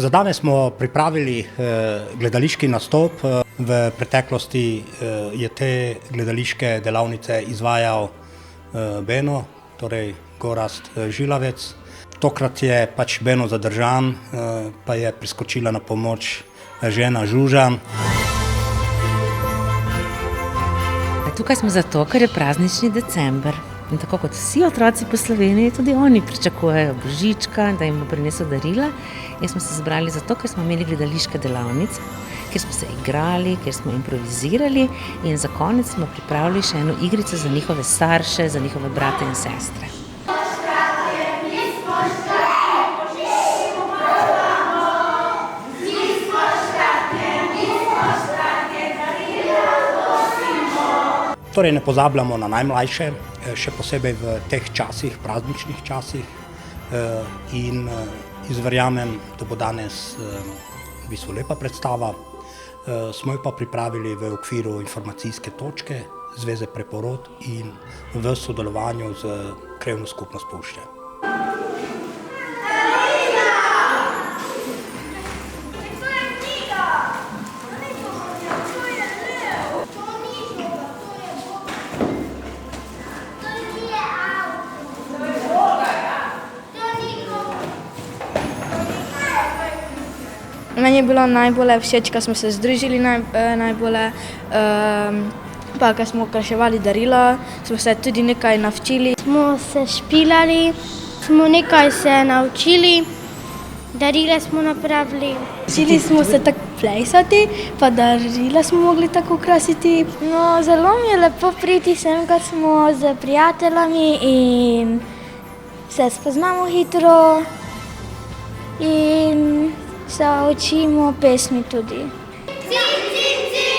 Za danes smo pripravili gledališki nastop. V preteklosti je te gledališke delavnice izvajal Beno, torej Gorazd Žilavec. Tokrat je pač Beno zadržan, pa je priskočila na pomoč žena Žuža. Tukaj smo zato, ker je praznični december. In tako kot vsi otroci po Sloveniji, tudi oni pričakujejo božička, da jim bo prinesel darila. In smo se zbrali zato, ker smo imeli gledališke delavnice, kjer smo se igrali, kjer smo improvizirali in za konec smo pripravili še eno igrico za njihove starše, za njihove brate in sestre. Torej ne pozabljamo na najmlajše, še posebej v teh časih, prazničnih časih, in verjamem, da bo danes v bistvu lepa predstava. Smo jo pa pripravili v okviru informacijske točke Zveze preporod in v sodelovanju z Krajevno skupnost Pušče. Meni je bilo najbolj všeč, ko smo se združili najbolje, pa ko smo okraševali darila, smo se tudi nekaj naučili. Smo se špilali, smo nekaj se naučili, darila smo napravili. Učili smo se tako plesati, pa darila smo mogli tako krasiti. No, zelo mi je lepo priti sem, ko smo z prijateljami in se spoznamo hitro in se učimo pesmi tudi. Cin, cin, cin!